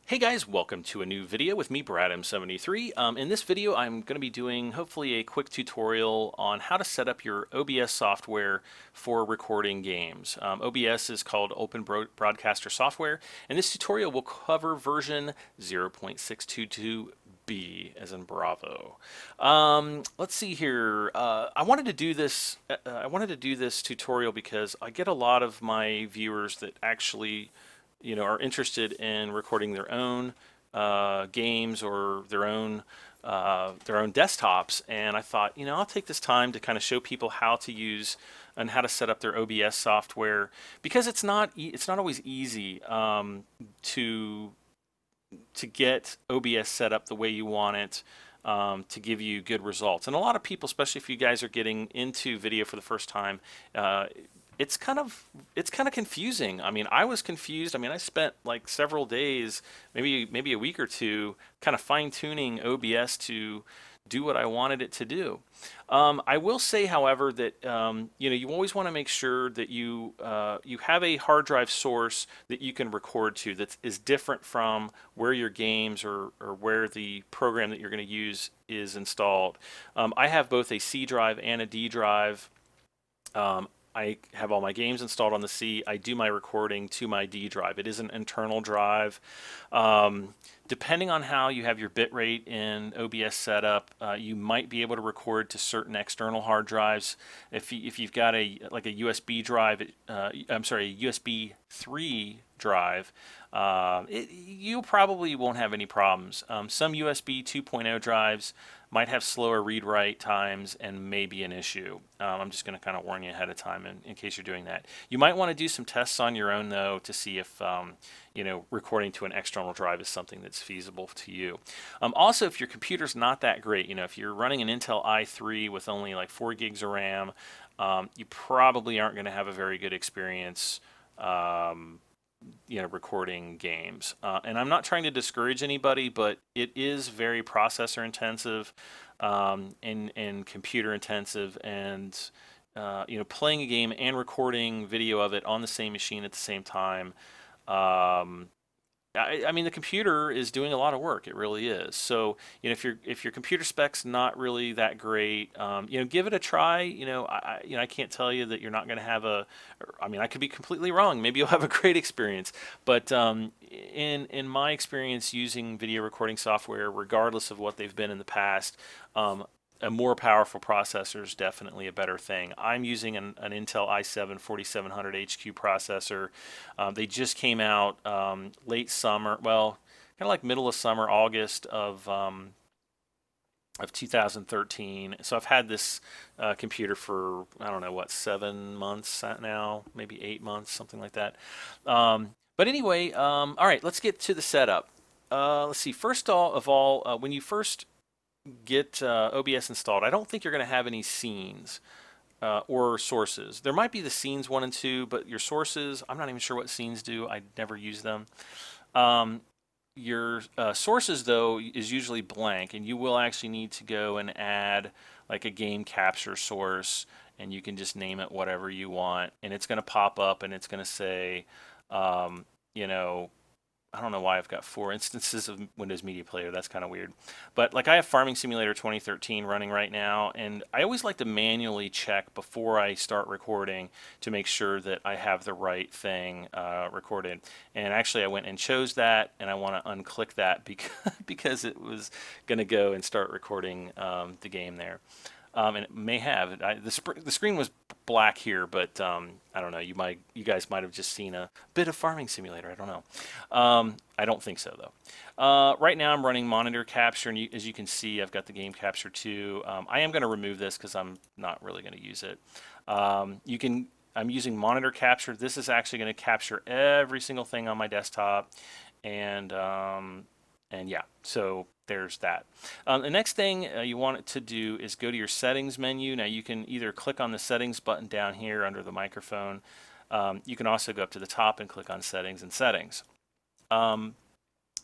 Hey guys, welcome to a new video with me, BradM73. In this video, I'm going to be doing hopefully a quick tutorial on how to set up your OBS software for recording games. OBS is called Open Broadcaster Software, and this tutorial will cover version 0.622b as in Bravo. Let's see here. I wanted to do this. Tutorial because I get a lot of my viewers that actually are interested in recording their own games or their own desktops, and I thought, I'll take this time to kind of show people how to use and how to set up their OBS software, because it's not always easy to get OBS set up the way you want it. To give you good results. And a lot of people, especially if you guys are getting into video for the first time, it's kind of confusing. I mean, I was confused. I mean, I spent like several days, maybe a week or two, kind of fine-tuning OBS to do what I wanted it to do. I will say, however, that you always want to make sure that you have a hard drive source that you can record to that is different from where your games or where the program that you're going to use is installed. I have both a C drive and a D drive. I have all my games installed on the C. I do my recording to my D drive. It is an internal drive. Depending on how you have your bitrate in OBS set up, you might be able to record to certain external hard drives. If you've got a USB drive, I'm sorry, a USB 3 drive, you probably won't have any problems. Some USB 2.0 drives might have slower read-write times and may be an issue. I'm just going to kind of warn you ahead of time in case you're doing that. You might want to do some tests on your own, though, to see if recording to an external drive is something that's feasible to you. Also, if your computer's not that great, if you're running an Intel i3 with only like 4 gigs of RAM, you probably aren't going to have a very good experience recording games. And I'm not trying to discourage anybody, but it is very processor intensive and computer intensive, and playing a game and recording video of it on the same machine at the same time. I mean, the computer is doing a lot of work. It really is. So, if your computer spec's not really that great, give it a try. I can't tell you that you're not going to have I could be completely wrong. Maybe you'll have a great experience. But in my experience using video recording software, regardless of what they've been in the past, a more powerful processor is definitely a better thing. I'm using an Intel i7 4700 HQ processor. They just came out late summer, well, kind of like middle of summer, August of 2013. So I've had this computer for, I don't know, what, 7 months now, maybe 8 months, something like that. But anyway, all right, let's get to the setup. Let's see, first of all, when you first get OBS installed, I don't think you're going to have any scenes or sources. There might be the scenes 1 and 2, but your sources, I'm not even sure what scenes do. I never use them. Your sources, though, is usually blank, and you will actually need to go and add like a game capture source, and you can just name it whatever you want, and it's going to pop up and it's going to say, I don't know why I've got 4 instances of Windows Media Player. That's kind of weird. But like, I have Farming Simulator 2013 running right now, and I always like to manually check before I start recording to make sure that I have the right thing recorded. And actually, I went and chose that, and I want to unclick that because it was going to go and start recording the game there. And it may have. The screen was black here, but I don't know. You guys might have just seen a bit of Farming Simulator. I don't know. I don't think so, though. Right now, I'm running monitor capture, and as you can see, I've got the game capture too. I am going to remove this because I'm not really going to use it. I'm using monitor capture. This is actually going to capture every single thing on my desktop, and yeah, so there's that. The next thing you want it to do is go to your settings menu. Now, you can either click on the settings button down here under the microphone. You can also go up to the top and click on settings and settings.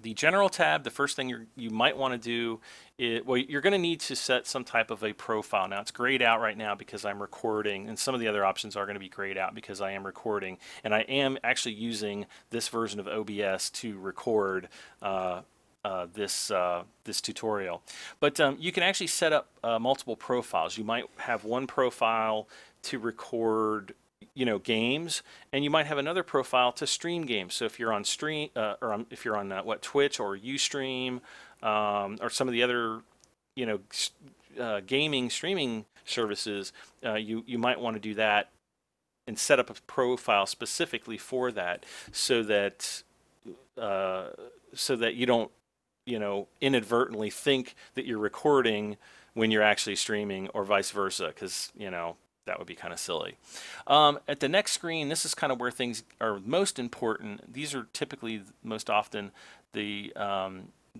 The general tab, the first thing you might want to do is, well, you're going to need to set some type of a profile. Now it's grayed out right now because I'm recording, and some of the other options are going to be grayed out because I am recording, and I am actually using this version of OBS to record this tutorial. But you can actually set up multiple profiles. You might have one profile to record games, and you might have another profile to stream games. So if you're on stream if you're on Twitch or Ustream, or some of the other gaming streaming services, you might want to do that and set up a profile specifically for that, so that you don't inadvertently think that you're recording when you're actually streaming, or vice versa, because that would be kind of silly. At the next screen, this is kind of where things are most important. These are typically most often the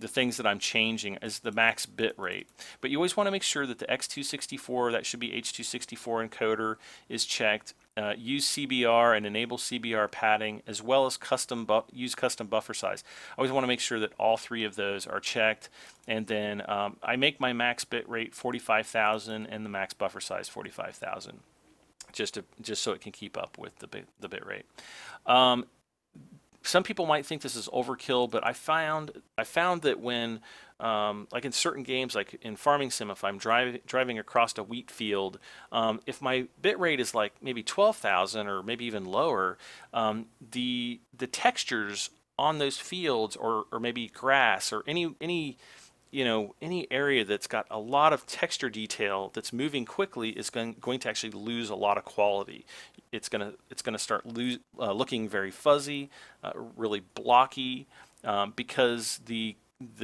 things that I'm changing is the max bit rate. But you always want to make sure that the X264, that should be H264 encoder, is checked. Use CBR and enable CBR padding, as well as use custom buffer size. I always want to make sure that all three of those are checked. And then I make my max bit rate 45,000 and the max buffer size 45,000, just so it can keep up with the bit rate. Some people might think this is overkill, but I found that when like in certain games, like in Farming Sim, if I'm driving across a wheat field, if my bit rate is like maybe 12,000 or maybe even lower, the textures on those fields, or maybe grass, or any area that's got a lot of texture detail that's moving quickly, is going to actually lose a lot of quality. It's gonna start looking very fuzzy, really blocky, because the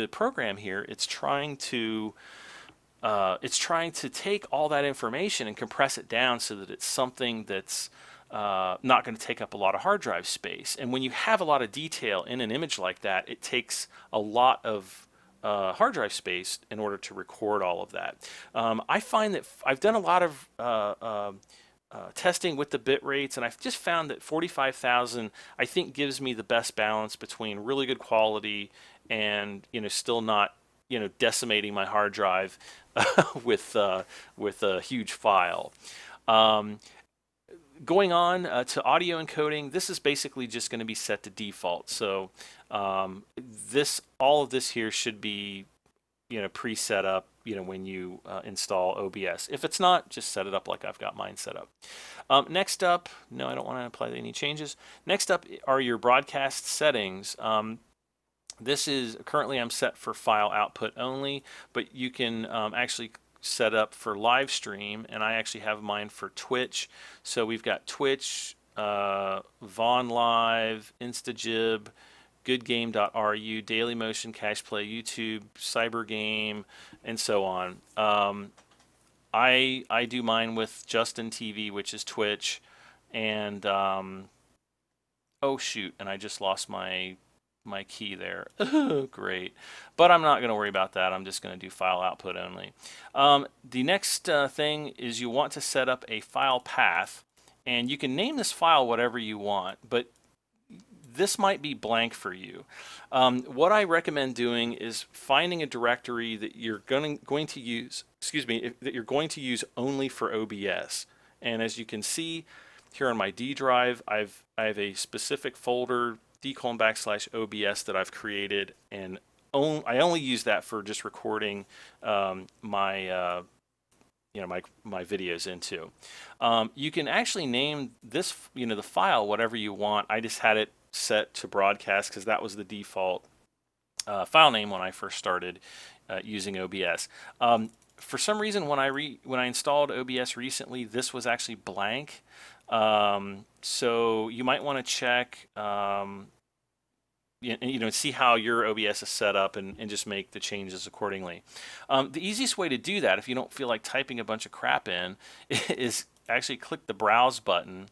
program here, it's trying to take all that information and compress it down so that it's something that's not going to take up a lot of hard drive space. And when you have a lot of detail in an image like that, it takes a lot of hard drive space in order to record all of that. I find that I've done a lot of testing with the bit rates, and I've just found that 45,000 I think gives me the best balance between really good quality and still not decimating my hard drive with a huge file. Going on to audio encoding, this is basically just going to be set to default. So all of this here should be pre-set up when you install OBS. If it's not, just set it up like I've got mine set up. Next up, no, I don't want to apply any changes. Next up are your broadcast settings. This is currently I'm set for file output only, but you can actually set up for live stream, and I actually have mine for Twitch. So we've got Twitch, Vaughn Live, Instagib, goodgame.ru, Dailymotion, CachePlay, YouTube, Cybergame, and so on. I do mine with Justin TV, which is Twitch, and oh shoot, and I just lost my key there. Great. But I'm not going to worry about that. I'm just going to do file output only. The next thing is you want to set up a file path, and you can name this file whatever you want, but this might be blank for you. What I recommend doing is finding a directory that you're going to use, that you're going to use only for OBS. And as you can see here on my D drive, I have a specific folder, d:/OBS, that I've created, and I only use that for just recording my videos into. You can actually name this, the file whatever you want. I just had it set to broadcast because that was the default file name when I first started using OBS. For some reason, when I installed OBS recently, this was actually blank. So you might want to check, see how your OBS is set up, and just make the changes accordingly. The easiest way to do that, if you don't feel like typing a bunch of crap in, is actually click the browse button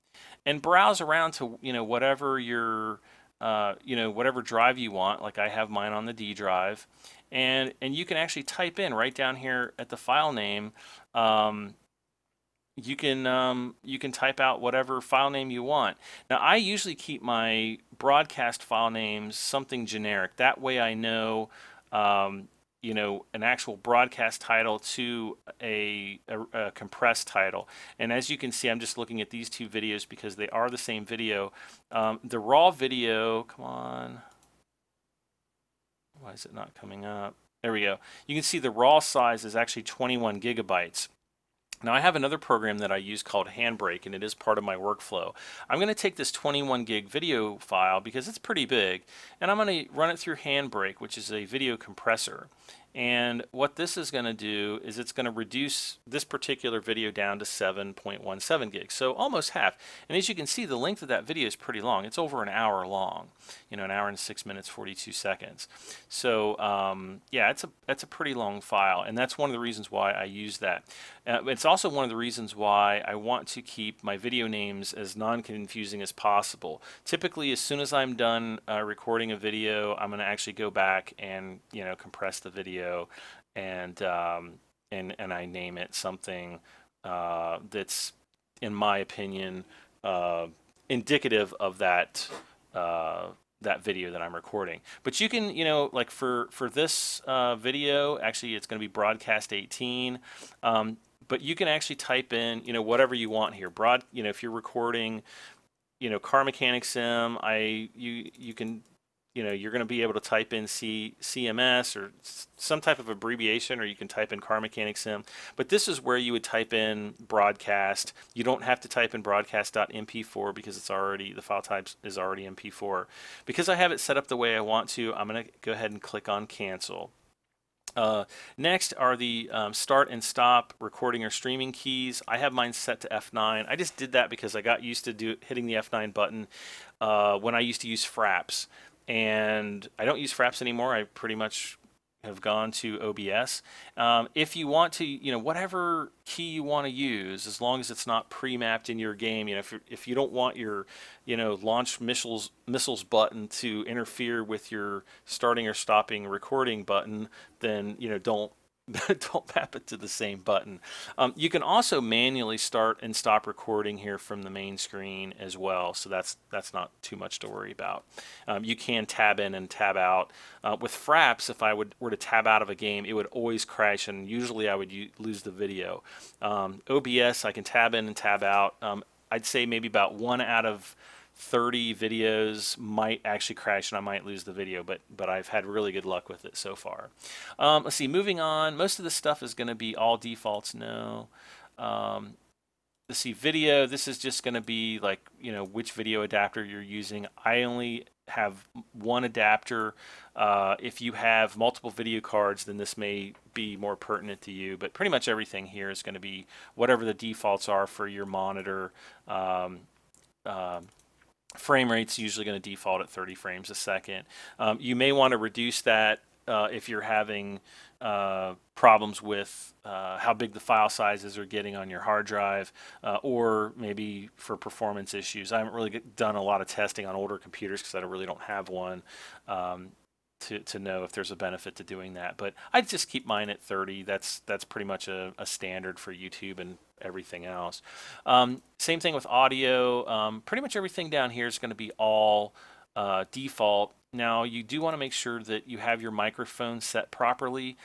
and browse around to whatever your whatever drive you want. Like I have mine on the D drive, and you can actually type in right down here at the file name you can type out whatever file name you want. Now I usually keep my broadcast file names something generic. That way I know you know, an actual broadcast title to a compressed title. And as you can see, I'm just looking at these two videos because they are the same video. The raw video, come on, why is it not coming up? There we go. You can see the raw size is actually 21 gigabytes. Now I have another program that I use called Handbrake, and it is part of my workflow. I'm going to take this 21 gig video file because it's pretty big, and I'm going to run it through Handbrake, which is a video compressor. And what this is going to do is it's going to reduce this particular video down to 7.17 gigs, so almost half. And as you can see, the length of that video is pretty long. It's over an hour long, you know, an hour and 6 minutes 42 seconds. So yeah, it's a pretty long file, and that's one of the reasons why I use that. It's also one of the reasons why I want to keep my video names as non-confusing as possible. Typically, as soon as I'm done recording a video, I'm going to actually go back and, you know, compress the video and I name it something that's, in my opinion, indicative of that that video that I'm recording. But you can, you know, like for this video, actually it's going to be broadcast 18. But you can actually type in, you know, whatever you want here. You know, if you're recording, you know, car mechanic sim, you can, you know, you're going to be able to type in CMS or some type of abbreviation, or you can type in car mechanic sim. But this is where you would type in broadcast. You don't have to type in broadcast.mp4 because it's already, the file type is already MP4. Because I have it set up the way I want to, I'm going to go ahead and click on cancel. Next are the start and stop recording or streaming keys. I have mine set to F9. I just did that because I got used to hitting the F9 button when I used to use Fraps. And I don't use Fraps anymore. I pretty much have gone to OBS. If you want to, you know, whatever key you want to use, as long as it's not pre-mapped in your game, you know, if you don't want your, you know, launch missiles button to interfere with your starting or stopping recording button, then, you know, don't map it to the same button. You can also manually start and stop recording here from the main screen as well, so that's not too much to worry about. You can tab in and tab out. With Fraps, if I were to tab out of a game, it would always crash, and usually I would lose the video. OBS, I can tab in and tab out. I'd say maybe about 1 out of 30 videos might actually crash and I might lose the video, but I've had really good luck with it so far. Let's see, moving on, most of this stuff is going to be all defaults. No. Let's see, video, this is just going to be like, you know, which video adapter you're using. I only have one adapter. If you have multiple video cards, then this may be more pertinent to you, but pretty much everything here is going to be whatever the defaults are for your monitor. Frame rate's usually going to default at 30 frames a second. You may want to reduce that if you're having problems with how big the file sizes are getting on your hard drive, or maybe for performance issues. I haven't really done a lot of testing on older computers because I really don't have one to know if there's a benefit to doing that. But I'd just keep mine at 30. That's pretty much a standard for YouTube and everything else. Same thing with audio. Pretty much everything down here is going to be all default. Now you do want to make sure that you have your microphone set properly.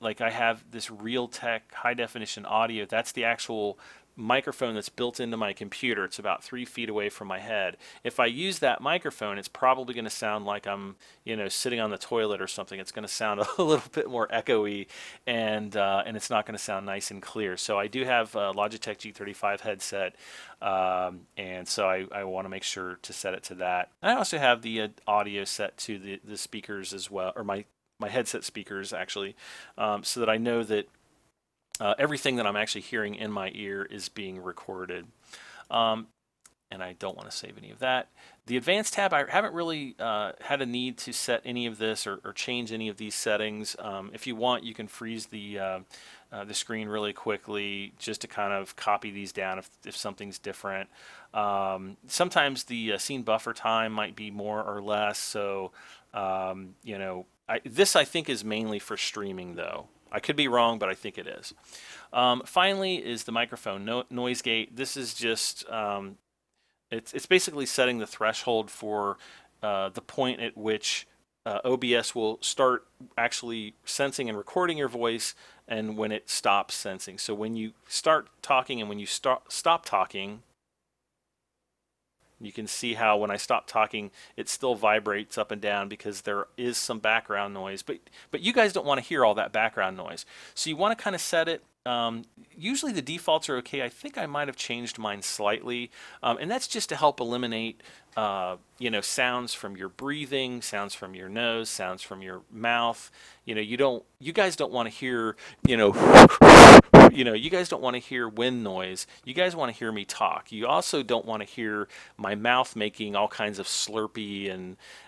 Like I have this Realtek high definition audio. That's the actual microphone that's built into my computer. It's about 3 feet away from my head. If I use that microphone, it's probably going to sound like I'm, you know, sitting on the toilet or something. It's going to sound a little bit more echoey, and it's not going to sound nice and clear. So I do have a Logitech G35 headset, and so I want to make sure to set it to that. I also have the audio set to the speakers as well, or my headset speakers actually, so that I know that everything that I'm actually hearing in my ear is being recorded. And I don't want to save any of that. The Advanced tab, I haven't really had a need to set any of this or change any of these settings. If you want, you can freeze the screen really quickly just to kind of copy these down if something's different. Sometimes the scene buffer time might be more or less, so you know, this I think is mainly for streaming though. I could be wrong, but I think it is. Finally is the microphone noise gate. This is just it's basically setting the threshold for the point at which OBS will start actually sensing and recording your voice, and when it stops sensing. So when you start talking and when you stop talking, you can see how when I stop talking, it still vibrates up and down because there is some background noise. But you guys don't want to hear all that background noise. So you want to kind of set it. Usually the defaults are okay. I think I might have changed mine slightly. And that's just to help eliminate sounds from your breathing, sounds from your nose, sounds from your mouth. You guys don't want to hear, you guys don't want to hear wind noise. You guys want to hear me talk. You also don't want to hear my mouth making all kinds of slurpy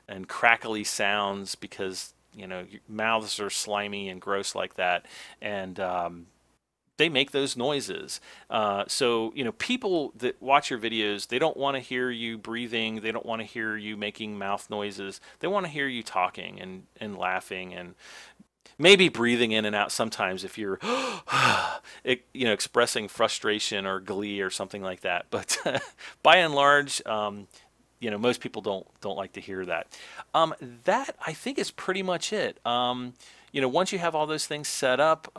and crackly sounds because, your mouths are slimy and gross like that. And they make those noises. So, people that watch your videos, they don't want to hear you breathing. They don't want to hear you making mouth noises. They want to hear you talking and laughing and maybe breathing in and out sometimes if you're, expressing frustration or glee or something like that. But by and large, most people don't like to hear that. That I think is pretty much it. Once you have all those things set up,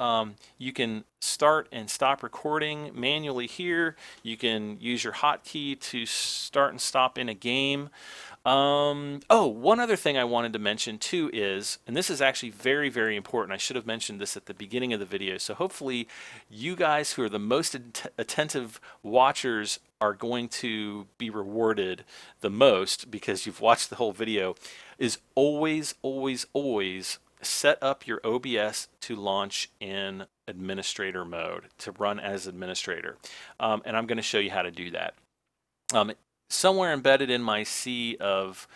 you can start and stop recording manually here. You can use your hotkey to start and stop in a game. One other thing I wanted to mention too is, and this is actually very, very important. I should have mentioned this at the beginning of the video. So hopefully you guys who are the most attentive watchers are going to be rewarded the most because you've watched the whole video, is always, always, always set up your OBS to launch in administrator mode, to run as administrator. And I'm going to show you how to do that. Somewhere embedded in my sea of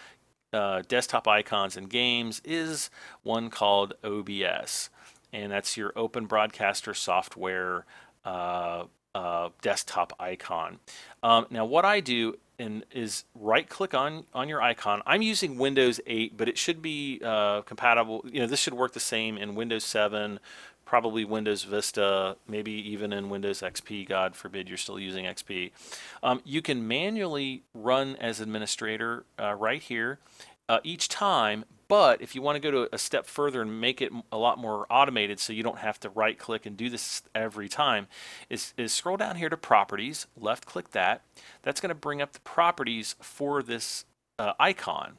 desktop icons and games is one called OBS, and that's your Open Broadcaster Software desktop icon. Now what I do is right click on your icon. I'm using Windows 8, but it should be compatible. This should work the same in Windows 7, probably Windows Vista, maybe even in Windows XP. God forbid you're still using XP. You can manually run as administrator right here each time, but if you want to go to a step further and make it a lot more automated so you don't have to right click and do this every time, is scroll down here to properties, left click that. That's going to bring up the properties for this icon.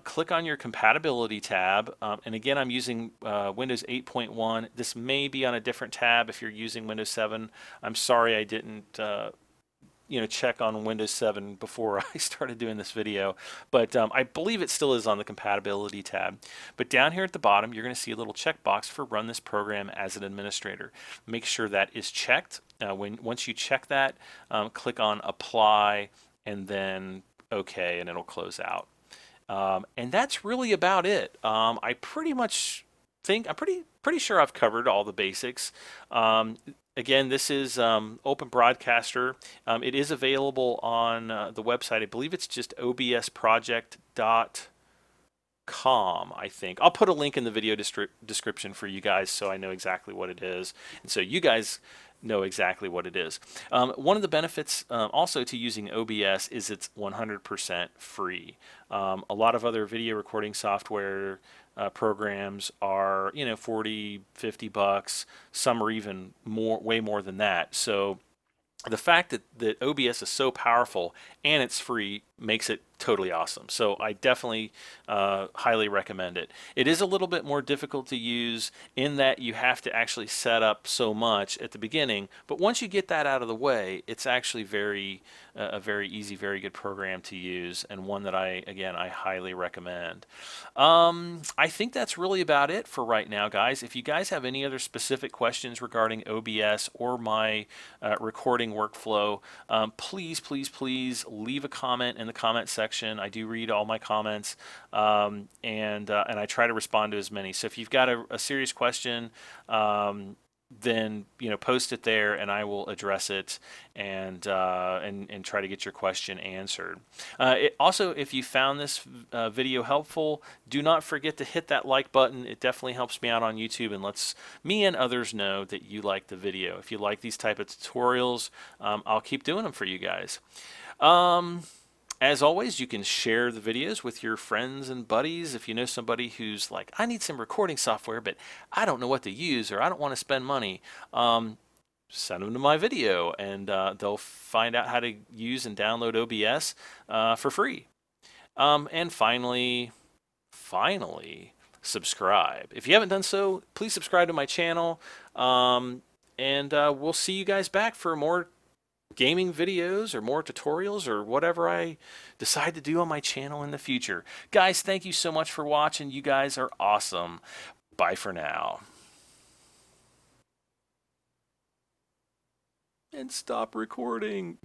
Click on your compatibility tab, and again I'm using Windows 8.1. This may be on a different tab if you're using Windows 7. I'm sorry I didn't check on Windows 7 before I started doing this video, but I believe it still is on the compatibility tab. But down here at the bottom you're going to see a little checkbox for run this program as an administrator. Make sure that is checked. Once you check that, click on apply and then OK, and it'll close out. And that's really about it. I pretty much think I'm pretty sure I've covered all the basics. Again, this is Open Broadcaster. It is available on the website. I believe it's just obsproject.com, I think. I'll put a link in the video description for you guys so I know exactly what it is. And so you guys know exactly what it is. One of the benefits also to using OBS is it's 100% free. A lot of other video recording software programs are, 40, 50 bucks. Some are even way more than that. So the fact that OBS is so powerful and it's free makes it totally awesome. So I definitely highly recommend it. It is a little bit more difficult to use in that you have to actually set up so much at the beginning, but once you get that out of the way, it's actually a very easy, very good program to use, and one that I highly recommend. I think that's really about it for right now, guys. If you guys have any other specific questions regarding OBS or my recording workflow, please leave a comment in the comment section. I do read all my comments, and I try to respond to as many. So if you've got a serious question, then post it there, and I will address it and try to get your question answered. Also, if you found this video helpful, do not forget to hit that like button. It definitely helps me out on YouTube and lets me and others know that you like the video. If you like these type of tutorials, I'll keep doing them for you guys. As always, you can share the videos with your friends and buddies. If you know somebody who's like, I need some recording software, but I don't know what to use, or I don't want to spend money, send them to my video, and they'll find out how to use and download OBS for free. And finally, subscribe. If you haven't done so, please subscribe to my channel, and we'll see you guys back for more gaming videos or more tutorials or whatever I decide to do on my channel in the future. Guys, thank you so much for watching. You guys are awesome. Bye for now. And stop recording.